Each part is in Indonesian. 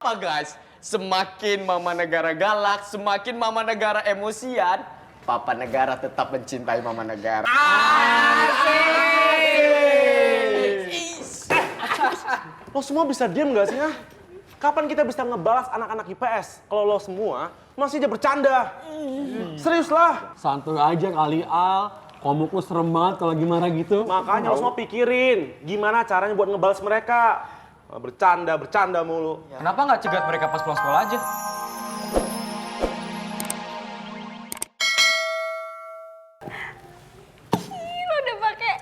apa guys? Semakin mama negara galak, semakin mama negara emosian, papa negara tetap mencintai mama negara. Lo semua bisa diem gak sih? Kapan kita bisa ngebalas anak-anak IPS kalau lo semua masih aja bercanda? Serius lah. Santuy aja kali Al. Komuk lu serem banget kalau lagi marah gitu. Makanya lo semua pikirin gimana caranya buat ngebalas mereka. Bercanda mulu. Kenapa nggak cegat mereka pas pulang sekolah aja? Lo udah pakai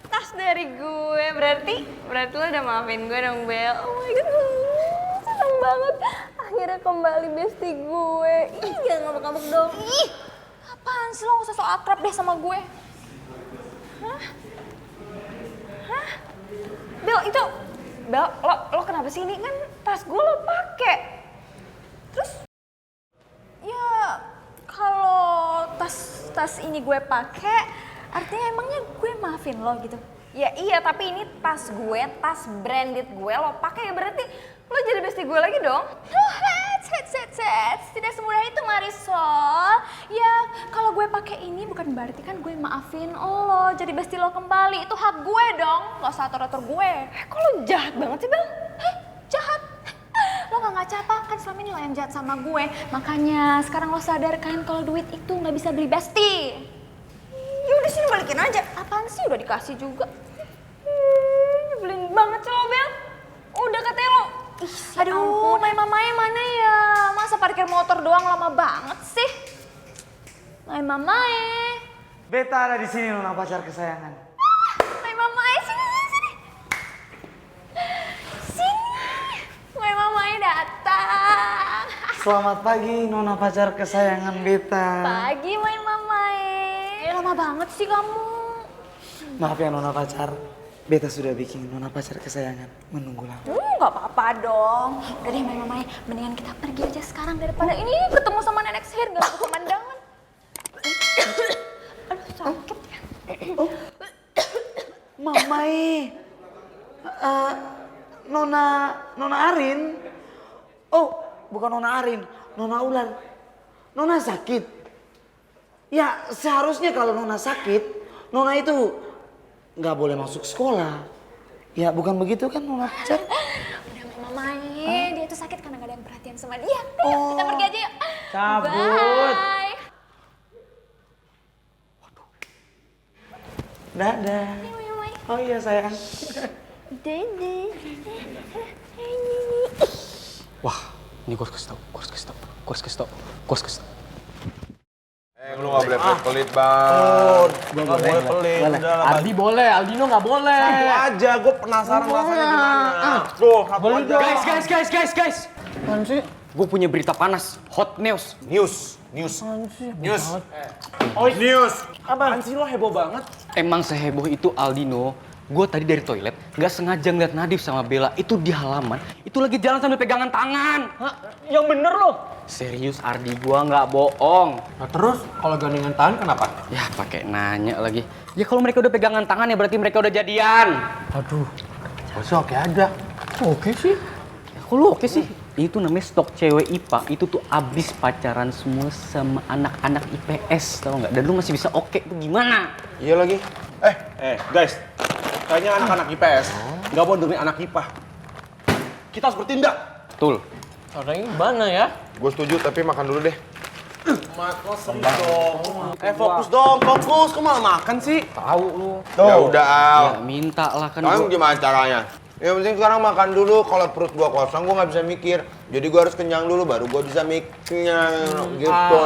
tas dari gue, berarti lo udah maafin gue dong, Bel. Oh my god, seneng banget. Akhirnya kembali bestie gue. Ih, jangan ngambek-ngambek dong. Ih, apaan sih lo, gak usah so akrab deh sama gue. Hah? Bel, itu... Bel, lo kenapa sih? Ini kan tas gue lo pake. Terus... Ya, kalau tas ini gue pake, artinya emangnya gue maafin lo gitu? Ya iya, tapi ini tas gue, tas branded gue, lo pakai ya berarti lo jadi bestie gue lagi dong. Tidak semudah itu Marisol. Ya kalau gue pakai ini bukan berarti kan gue maafin lo, jadi bestie lo kembali. Itu hak gue dong, gak usah atur-atur gue. Kok lo jahat banget sih Bel? Jahat? Lo gak ngaca apa? Kan selama ini lo yang jahat sama gue. Makanya sekarang lo sadarkan kalau duit itu gak bisa beli bestie. Ya udah sini balikin aja. Apaan sih udah dikasih juga? Nyebelin banget sih lo Bel. Udah katanya lo. Ih, aduh, mamanya mana ya? Masa parkir motor doang lama banget sih? Mamanya. Beta ada di sini Nona pacar kesayangan. Mamanya sini. Sini. Mamanya datang. Selamat pagi Nona pacar kesayangan Beta. Pagi mamanya. Lama banget sih kamu. Maaf ya Nona pacar. Beta sudah bikin Nona pacar kesayangan menunggu lama. Gak apa-apa dong. Udah deh mamanya, mendingan kita pergi aja sekarang daripada ini ketemu sama nenek sihir gak ada pemandangan. Aduh sakit ya. Mamai. Nona Arin. Oh, bukan Nona Arin, Nona Ular. Nona sakit. Ya, seharusnya kalau Nona sakit, Nona itu nggak boleh masuk sekolah. Ya, bukan begitu kan Nona pacar? Udah mamanya, dia tuh sakit karena gak ada yang perhatian sama dia. Kita pergi aja yuk. Cabut. Bye. Dadah. Oh iya sayang. Dadah. Wah, ini gue harus kasih tau. Lu gak boleh pelit bang. Gak boleh pelit. Udah lah. Aldi boleh, Aldino nggak boleh. Satu aja, gue penasaran rasanya gimana. Tuh, satu aja. Guys. Apaan sih? Gue punya berita panas, hot news. News. Apaan sih lo heboh banget? Emang seheboh itu Aldino. Gue tadi dari toilet, nggak sengaja ngeliat Nadif sama Bella itu di halaman. Itu lagi jalan sambil pegangan tangan. Hah? Yang bener loh. Serius Ardi, gue nggak bohong. Nah terus kalau gandengan tangan kenapa? Ya pakai nanya lagi. Ya kalau mereka udah pegangan tangan ya berarti mereka udah jadian. Aduh, masih oke aja. Oke sih. Ya, kok lu oke sih? Itu namanya stok cewek IPA. Itu tuh abis pacaran semua sama anak-anak IPS, tau nggak? Dan lu masih bisa oke tuh gimana? Iya lagi. Guys. Kayaknya anak-anak IPS nggak mau dengerin anak IPA. Kita harus bertindak. Betul. Caranya gimana ya? Gue setuju tapi makan dulu deh. Fokus dong, fokus. Kok malah makan sih? Tahu lu. Ya udah Al. Ya minta lah kan Sekarang gua. gimana caranya? Yang penting sekarang makan dulu. Kalau perut gua kosong gua nggak bisa mikir. Jadi gua harus kenyang dulu baru gua bisa mikirnya gitu.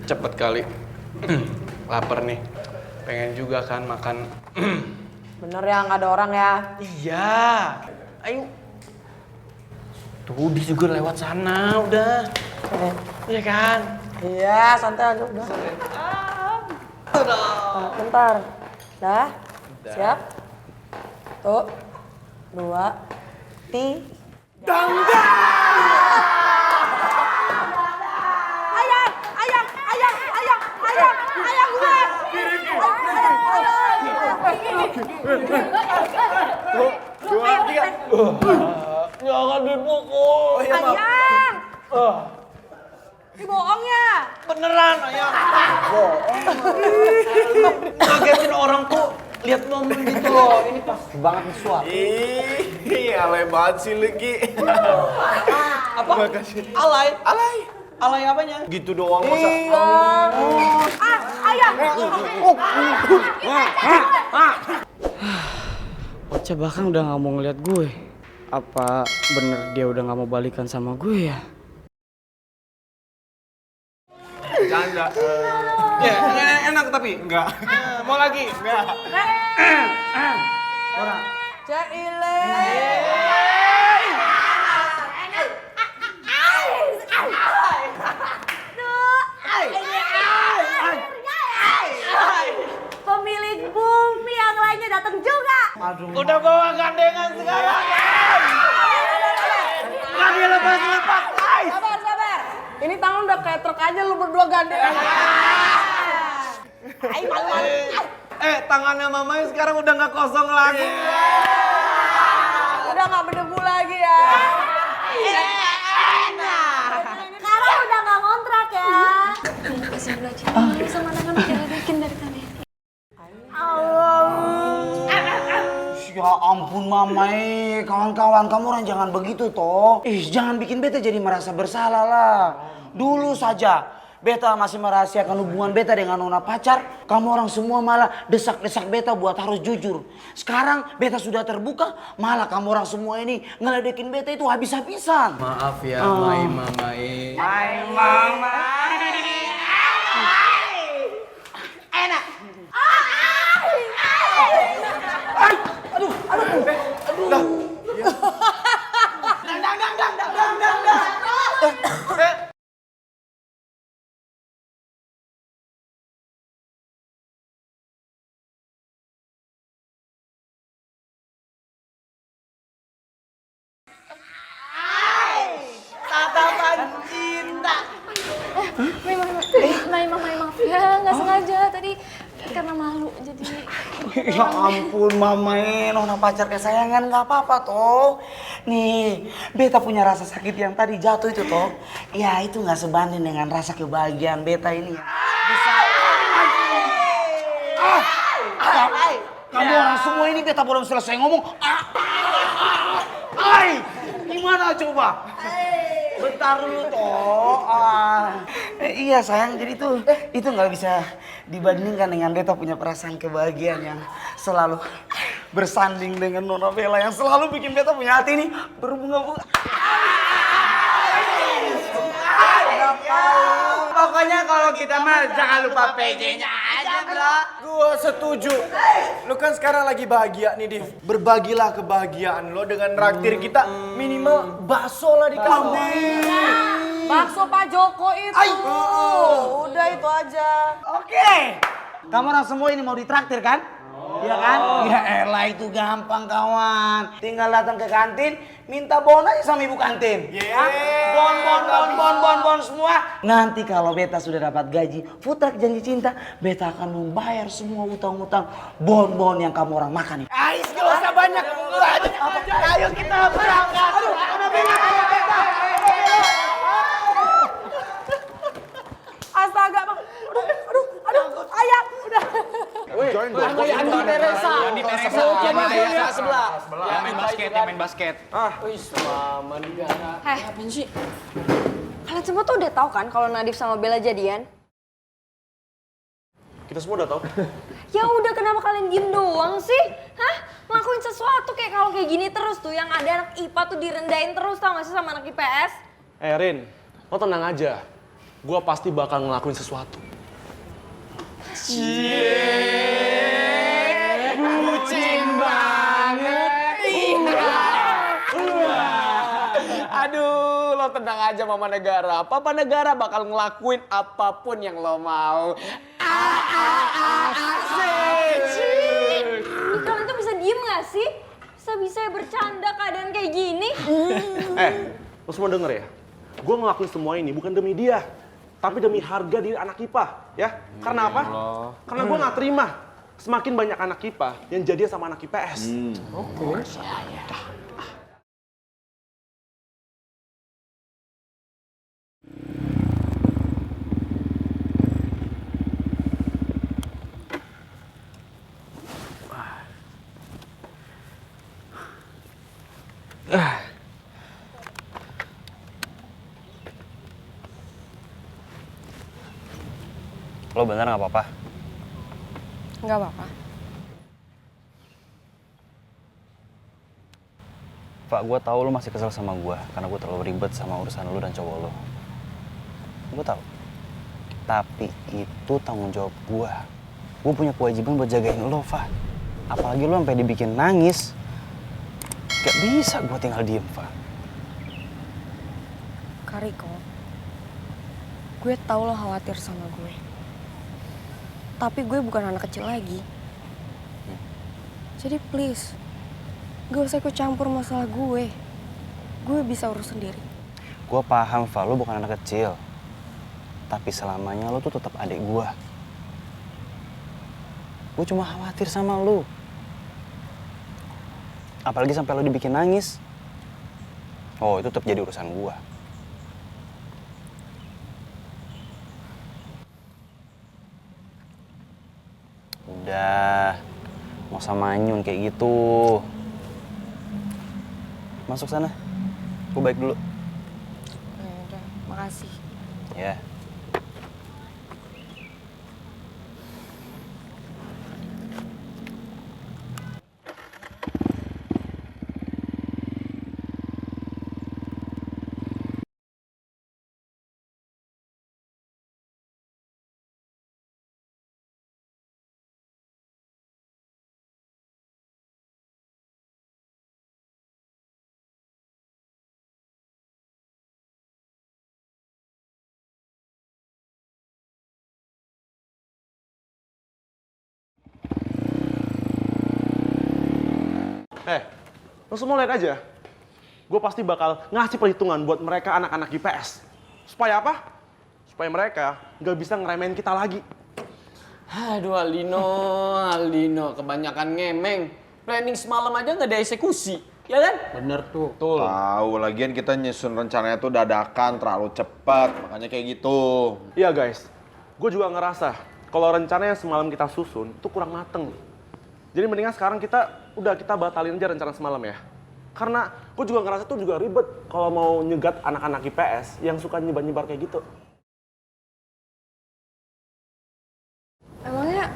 Cepet kali. Lapar nih. Pengen juga kan makan. Bener ya, nggak ada orang ya? Iya. Ayo. Tuh, dia juga lewat sana udah. Iya kan? Iya, santai aja udah. Bentar. Dah? Siap? Tuh. 2, 3. Ayang gue! 2, 3. Jangan dipukul. Ayang! Ini bohong ya? Beneran, Ayang. Ngagetin orang tuh lihat momen gitu loh. Ini pas banget nih suap. Ih, alay banget sih lu, Ki. Apa? Alay? Alay apanya? Gitu doang masa. Ayang! Ocha bahkan udah gak mau ngeliat gue. Apa bener dia udah gak mau balikan sama gue ya? Canda. Ya, enak tapi. Enggak. Mau lagi? Enggak. Jaile! Pemilik bumi yang lainnya datang juga. Udah bawa gandengan sekarang. Nggak dia lepas-lepas, guys. Sabar. Ini tangan udah kayak truk aja lu berdua gandengan. Ay, malu-malu. Tangannya mamanya sekarang udah nggak kosong lagi. Udah nggak berdebu lagi ya. Sekarang udah nggak ngontrak ya. Kasih belajar sama anak-anak yang bikin dari tadi. Ya ampun Mamai, kawan-kawan kamu orang jangan begitu toh. Jangan bikin beta jadi merasa bersalah lah. Dulu saja beta masih merahasiakan hubungan beta dengan nona pacar. Kamu orang semua malah desak-desak beta buat harus jujur. Sekarang beta sudah terbuka, malah kamu orang semua ini ngeledekin beta itu habis-habisan. Maaf ya, Mamai. Maaf ya, nggak sengaja tadi karena malu jadi. Ya ampun Mamai, nona pacar kesayangan nggak apa-apa toh. Nih, beta punya rasa sakit yang tadi jatuh itu toh. Ya itu nggak sebanding dengan rasa kebahagiaan beta ini. Bisa. Kamu orang semua ini beta belum selesai ngomong. Gimana coba? Bentar dulu toh. Iya sayang, jadi itu nggak bisa dibandingkan dengan beta punya perasaan kebahagiaan yang selalu bersanding dengan Nona Bella yang selalu bikin beta punya hati ini berbunga-bunga. Pokoknya kalau kita mah jangan lupa PJ-nya aja, bro. Gua setuju. Lu kan sekarang lagi bahagia nih, Div. Berbagilah kebahagiaan lo dengan traktir kita minimal bakso lah di kampung. Bakso Pak Joko itu. Udah itu aja. Oke. Kamu orang semua ini mau ditraktir kan? Iya kan? Ya elah itu gampang kawan. Tinggal datang ke kantin, minta bon aja sama ibu kantin. Bon semua. Nanti kalau beta sudah dapat gaji, Futrak Janji Cinta, beta akan membayar semua utang-utang bon yang kamu orang makan. Ais, gak usah banyak. Ayo kita berangkat. Astaga, Bang. Aduh, ayah, udah. Andi Teresa. Sebelah. Yang main basket. Mama negara. Apaan sih? Kalian semua tuh udah tahu kan kalau Nadif sama Bella jadian? Kita semua udah tahu. Ya udah, kenapa kalian diem doang sih? Hah? Ngelakuin sesuatu kayak kalau kayak gini terus tuh, yang ada anak IPA tuh direndahin terus, tau gak sih sama anak IPS? Rin, lo tenang aja. Gua pasti bakal ngelakuin sesuatu. Bucin banget. Aduh, lo tenang aja Mama Negara. Papa Negara bakal ngelakuin apapun yang lo mau. Ih, kalian tuh bisa diem gak sih? Bisa-bisa bercanda keadaan kayak gini. Lo semua denger ya? Gue ngelakuin semua ini bukan demi dia, tapi demi harga diri anak IPA, ya. Karena apa? Karena gue nggak terima semakin banyak anak IPA yang jadian sama anak IPS. Oke. Lo bener nggak apa-apa? Nggak apa-apa. Pak, gue tahu lo masih kesel sama gue karena gue terlalu ribet sama urusan lo dan cowok lo. Gue tahu. Tapi itu tanggung jawab gue. Gue punya kewajiban buat jagain lo, Fa. Apalagi lo sampai dibikin nangis. Gak bisa gue tinggal diem, Fa. Kariko, gue tahu lo khawatir sama gue. Tapi gue bukan anak kecil lagi. Jadi please, gak usah ikut campur masalah gue. Gue bisa urus sendiri. Gue paham, Fa, lo bukan anak kecil. Tapi selamanya lo tuh tetap adik gue. Gue cuma khawatir sama lo. Apalagi sampai lo dibikin nangis. Oh, itu tetap jadi urusan gue. Udah, mau sama manyun kayak gitu. Masuk sana, gue balik dulu. Ya udah, makasih. Ya. Lo semua lihat aja. Gue pasti bakal ngasih perhitungan buat mereka anak-anak IPS. Supaya apa? Supaya mereka nggak bisa ngeremehin kita lagi. Aduh Aldino, kebanyakan ngemeng. Planning semalam aja nggak ada eksekusi, ya kan? Bener tuh. Tahu, lagian kita nyusun rencananya tuh dadakan, terlalu cepat, makanya kayak gitu. Iya guys, gue juga ngerasa kalau rencana yang semalam kita susun itu kurang mateng. Jadi mendingan sekarang kita batalin aja rencana semalam ya. Karena gue juga ngerasa tuh juga ribet kalau mau nyegat anak-anak IPS yang suka nyebar-nyebar kayak gitu. Emangnya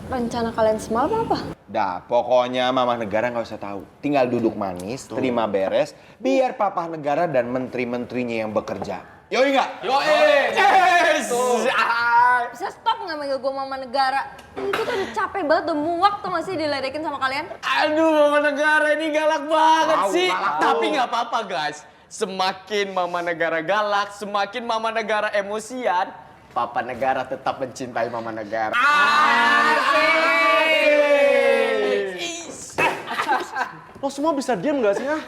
rencana kalian semalam apa? Dah, pokoknya Mamah Negara nggak usah tahu. Tinggal duduk manis, terima beres, biar Papa Negara dan menteri-menterinya yang bekerja. Yoi nggak? Yes! Bisa stop nggak manggil gue mama negara? Gue tuh udah capek banget, udah muak tuh masih diledekin sama kalian. Aduh, Mama Negara ini galak banget sih. galak. Tapi nggak apa-apa guys. Semakin Mama Negara galak, semakin Mama Negara emosian, Papa Negara tetap mencintai Mama Negara. Lo semua bisa diem gak sih ya?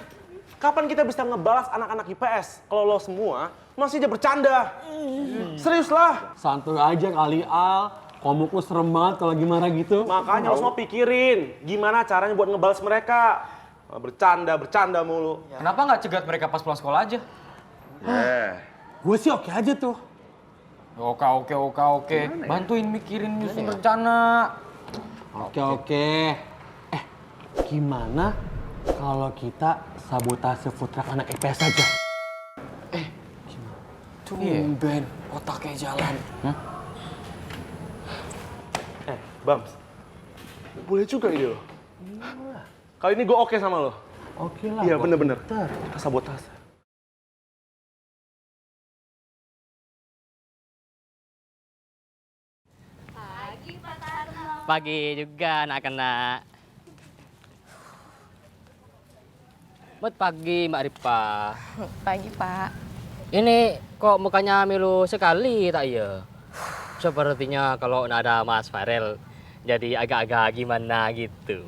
Kapan kita bisa ngebalas anak-anak IPS kalau lo semua masih aja bercanda? Serius lah. Santuy aja kali Al. Komuk lu serem banget kalau lagi marah gitu. Makanya lo semua pikirin gimana caranya buat ngebalas mereka. Bercanda mulu. Kenapa nggak cegat mereka pas pulang sekolah aja? Gue sih oke aja tuh. Oke. Bantuin mikirin nyusun rencana. Oke. Gimana kalau kita sabotase food truck anak IPS aja? Tumben, otaknya jalan. Bams, boleh juga ide lo. Kali ini gue oke sama lo. Oke lah. Iya bener-bener, kita sabotase. Pagi juga anak-anak. Selamat pagi Mbak Ripa. Pagi Pak. Ini kok mukanya milu sekali tak iya? Sepertinya kalau nggak ada Mas Farel jadi agak-agak gimana gitu.